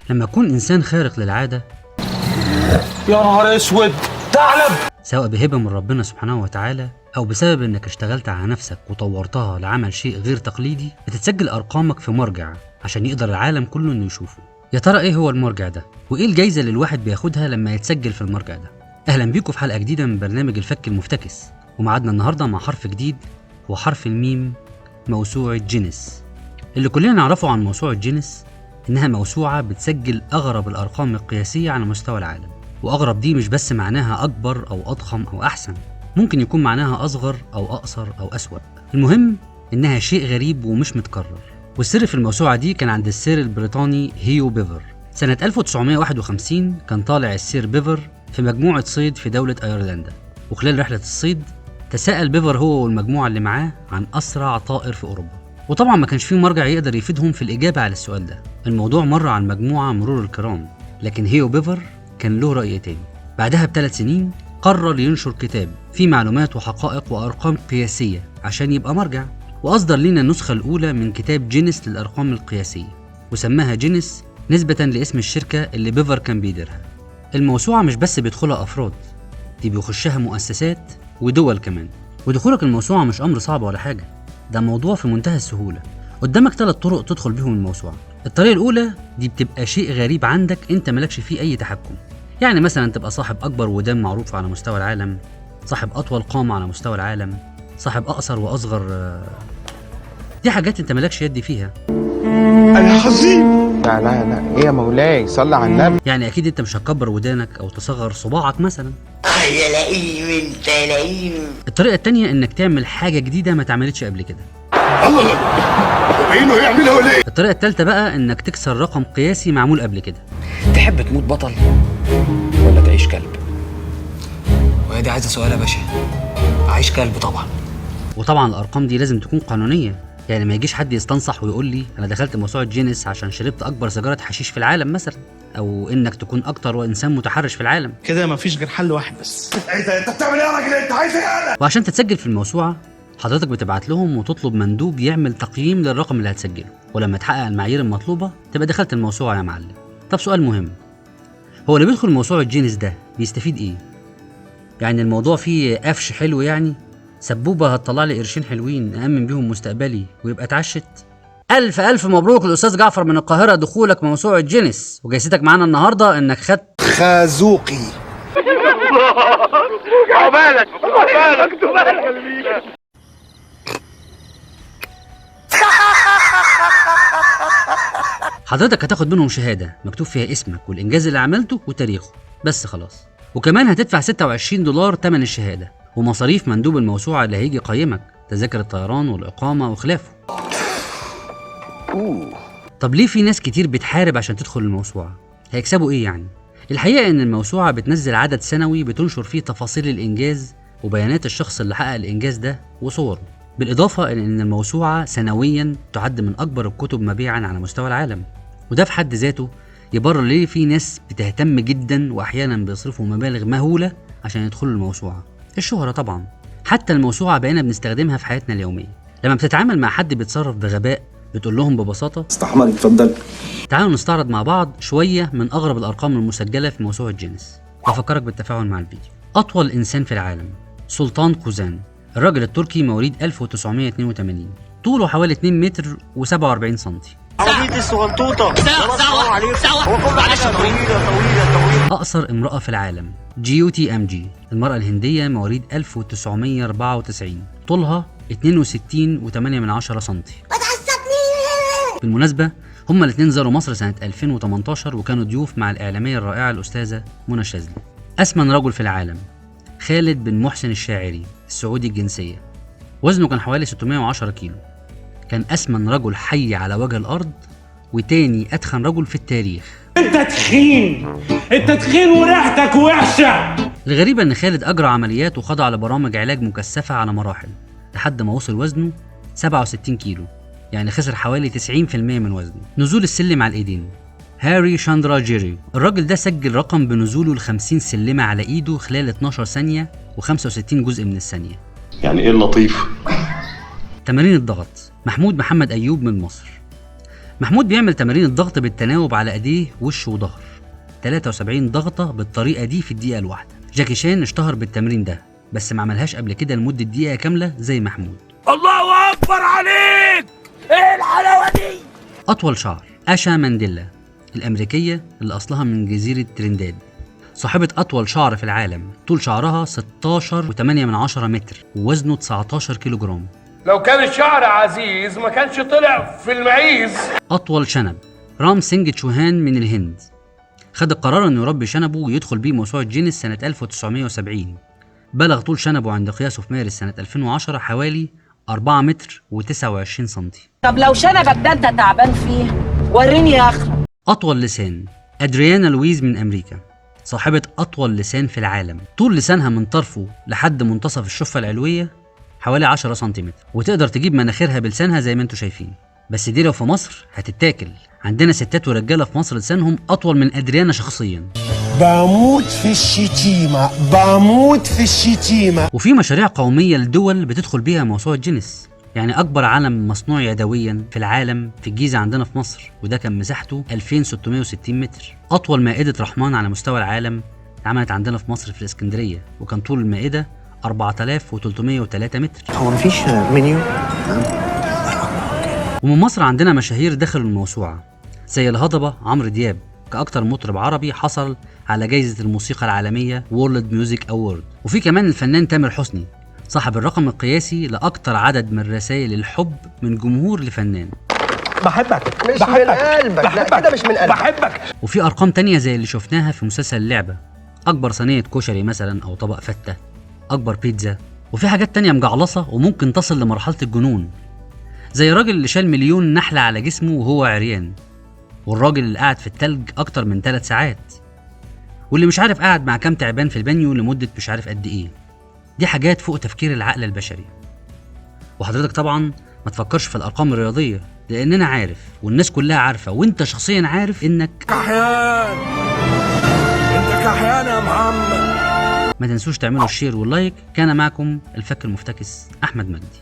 لما تكون إنسان خارق للعادة، يا نهار اسود ثعلب، سواء بهبة من ربنا سبحانه وتعالى أو بسبب إنك اشتغلت على نفسك وطورتها لعمل شيء غير تقليدي، بتتسجل أرقامك في مرجع عشان يقدر العالم كله إنه يشوفه. يا ترى إيه هو المرجع ده؟ وإيه الجايزة اللي الواحد بياخدها لما يتسجل في المرجع ده؟ أهلا بيكم في حلقة جديدة من برنامج الفك المفتكس، ومعادنا النهاردة مع حرف جديد هو حرف الميم، موسوعة جينيس. اللي كلنا نعرفه عن موسوعة جينيس إنها موسوعة بتسجل أغرب الأرقام القياسية على مستوى العالم. وأغرب دي مش بس معناها أكبر أو أضخم أو أحسن، ممكن يكون معناها أصغر أو أقصر أو أسوأ. المهم إنها شيء غريب ومش متكرر. والسر في الموسوعة دي كان عند السير البريطاني هيو بيفر. سنة 1951 كان طالع السير بيفر في مجموعة صيد في دولة أيرلندا، وخلال رحلة الصيد تساءل بيفر هو والمجموعة اللي معاه عن أسرع طائر في أوروبا. وطبعا ما كانش فيه مرجع يقدر يفيدهم في الإجابة على السؤال ده. الموضوع مر عن مجموعة مرور الكرام، لكن هيو بيفر كان له رأي تاني. بعدها ب3 سنين قرر ينشر كتاب فيه معلومات وحقائق وأرقام قياسية عشان يبقى مرجع، وأصدر لنا النسخة الأولى من كتاب جينيس للأرقام القياسية، وسماها جينيس نسبة لاسم الشركة اللي بيفر كان بيديرها. الموسوعة مش بس بيدخلها أفراد، دي بيخشها مؤسسات ودول كمان. ودخولك الموسوعة مش أمر صعب ولا حاجة، ده موضوع في منتهى السهولة. قدامك 3 طرق تدخل بيهم الموسوعة. الطريقة الأولى دي بتبقى شيء غريب عندك أنت مالكش فيه أي تحكم، يعني مثلا تبقى صاحب أكبر ودان معروف على مستوى العالم، صاحب أطول قامة على مستوى العالم، صاحب أقصر وأصغر. دي حاجات أنت مالكش يد فيها. الحزين لا لا لا، ايه يا مولاي صلى على النبي. يعني أكيد أنت مش هتكبر ودانك أو تصغر صباعك مثلا. يا لئيم انت لئيم. الطريقة التانية إنك تعمل حاجة جديدة ما اتعملتش قبل كده. الله، وبينه يعملها ليه؟ الطريقة التالتة بقى إنك تكسر رقم قياسي معمول قبل كده. تحب تموت بطل ولا تعيش كلب؟ وهي دي عايزه سؤال يا باشا. عايش كلب طبعا. وطبعا الأرقام دي لازم تكون قانونية، يعني ما يجيش حد يستنصح ويقول لي أنا دخلت موسوعة جينيس عشان شربت أكبر سيجارة حشيش في العالم مثلا، أو إنك تكون أكتر إنسان متحرش في العالم. كده مفيش غير حل واحد بس. انت بتعمل ايه يا راجل؟ انت عايز ايه انا؟ وعشان تتسجل في الموسوعة حضرتك بتبعت لهم وتطلب مندوب يعمل تقييم للرقم اللي هتسجله، ولما تحقق المعايير المطلوبة تبقى دخلت الموسوعة يا معلم. طب سؤال مهم، هو اللي بيدخل موسوعة جينيس ده بيستفيد إيه؟ يعني الموضوع فيه قفش حلو، يعني سبوبة هتطلع لي قرشين حلوين أأمن بيهم مستقبلي ويبقى اتعشت؟ ألف مبروك للأستاذ جعفر من القاهرة دخولك موسوعة جينيس، وجايزتك معانا النهاردة إنك خدت خازوقي. عقبالك. حضرتك هتاخد منهم شهادة مكتوب فيها اسمك والإنجاز اللي عملته وتاريخه، بس خلاص. وكمان هتدفع $26 تمن الشهادة، ومصاريف مندوب الموسوعة اللي هيجي يقيمك، تذاكر الطيران والإقامة وخلافه. طب ليه في ناس كتير بتحارب عشان تدخل الموسوعة؟ هيكسبوا ايه يعني؟ الحقيقة ان الموسوعة بتنزل عدد سنوي بتنشر فيه تفاصيل الإنجاز وبيانات الشخص اللي حقق الإنجاز ده وصوره، بالإضافة إلى ان الموسوعة سنويا تعد من أكبر الكتب مبيعا على مستوى العالم. وده في حد ذاته يبرر ليه في ناس بتهتم جدا وأحيانا بيصرفوا مبالغ مهولة عشان يدخلوا الموسوعة. الشهرة طبعا. حتى الموسوعة بقينا بنستخدمها في حياتنا اليومية. لما بتتعامل مع حد بيتصرف بغباء بتقول لهم ببساطة استحمل اتفضل. تعالوا نستعرض مع بعض شوية من أغرب الأرقام المسجلة في موسوعة جينيس، وأفكرك بالتفاعل مع الفيديو. أطول إنسان في العالم سلطان قوزان، الراجل التركي، مواليد 1982، طوله حوالي 2 متر و47 سنتي. عربية الصغنطوطة. سوا. طويلة. أقصر امرأة في العالم جيوتي أمجي، المرأة الهندية، مواليد 1994، طولها 62.8 سنتي. بالمناسبة هما الاتنين زاروا مصر سنة 2018 وكانوا ضيوف مع الإعلامية الرائعة الأستاذة منى الشاذلي. أسمن رجل في العالم خالد بن محسن الشاعري، السعودي الجنسية، وزنه كان حوالي 610 كيلو. كان أسمن رجل حي على وجه الأرض وتاني أتخن رجل في التاريخ. انت تخين وريحتك وحشه. الغريبة إن خالد أجرى عمليات وخضع لبرامج علاج مكثفة على مراحل لحد ما وصل وزنه 67 كيلو، يعني خسر حوالي 90% من وزنه. نزول السلم على الإيدين، هاري شاندرا جيري، الراجل ده سجل رقم بنزوله ل50 سلمة على إيده خلال 12 ثانية و65 جزء من الثانية. يعني ايه اللطيف؟ تمارين الضغط، محمود محمد أيوب من مصر، محمود بيعمل تمارين الضغط بالتناوب على ايديه وشه وظهر، 73 ضغطة بالطريقة دي في الدقيقة الواحدة. جاكي شان اشتهر بالتمرين ده بس ما عملهاش قبل كده لمدة دقيقة كاملة زي محمود. الله اكبر عليك، ايه الحلاوه دي؟ أطول شعر آشا مانديلا الأمريكية اللي أصلها من جزيرة ترينداد، صاحبة أطول شعر في العالم. طول شعرها 16.8 متر ووزنه 19 كيلو جرام. لو كان الشعر عزيز ما كانش طلع في المعيز. أطول شنب رام سينج تشوهان من الهند، خد القرار إنه يربي شنبه ويدخل بيه موسوعة جينيس سنة 1970. بلغ طول شنبه عند قياسه في مارس سنة 2010 حوالي 4 متر و29 سنتي. طب لو شنبك ده انت تعبان فيه وريني اخرك. أطول لسان أدريانا لويز من أمريكا، صاحبة أطول لسان في العالم. طول لسانها من طرفه لحد منتصف الشفة العلوية حوالي 10 سنتيمتر، وتقدر تجيب مناخيرها بلسانها زي ما انتوا شايفين. بس دي لو في مصر هتتاكل. عندنا ستات ورجالة في مصر لسانهم أطول من أدريانا شخصيا. بموت في الشتيمة، بموت في الشتيمة. وفي مشاريع قومية لدول بتدخل بيها موسوعة جينيس، يعني أكبر علم مصنوع يدويا في العالم في الجيزة عندنا في مصر، وده كان مساحته 2660 متر. أطول مائدة رحمن على مستوى العالم اتعملت عندنا في مصر في الإسكندرية، وكان طول المائدة 4303 متر. هو مفيش منيو؟ ومن مصر عندنا مشاهير دخلوا الموسوعة زي الهضبة عمرو دياب كأكتر مطرب عربي حصل على جائزة الموسيقى العالمية World Music Award. وفي كمان الفنان تامر حسني صاحب الرقم القياسي لأكتر عدد من رسائل الحب من جمهور لفنان. بحبك مش من قلبك، لا كده مش من قلبك. بحبك. وفي أرقام تانية زي اللي شفناها في مسلسل اللعبة، أكبر صينية كشري مثلا أو طبق فتة، أكبر بيتزا. وفي حاجات تانية مجعلصة وممكن تصل لمرحلة الجنون، زي الراجل اللي شال 1,000,000 نحلة على جسمه وهو عريان، والراجل اللي قاعد في التلج أكتر من 3 ساعات، واللي مش عارف قاعد مع كام تعبان في البانيو لمدة مش عارف قد إيه. دي حاجات فوق تفكير العقل البشري. وحضرتك طبعا ما تفكرش في الأرقام الرياضية، لأننا عارف والناس كلها عارفة وانت شخصيا عارف إنك كحيان، انت كحيان يا محمد. ما تنسوش تعملوا الشير واللايك. كان معكم الفك المفتكس أحمد مجدي.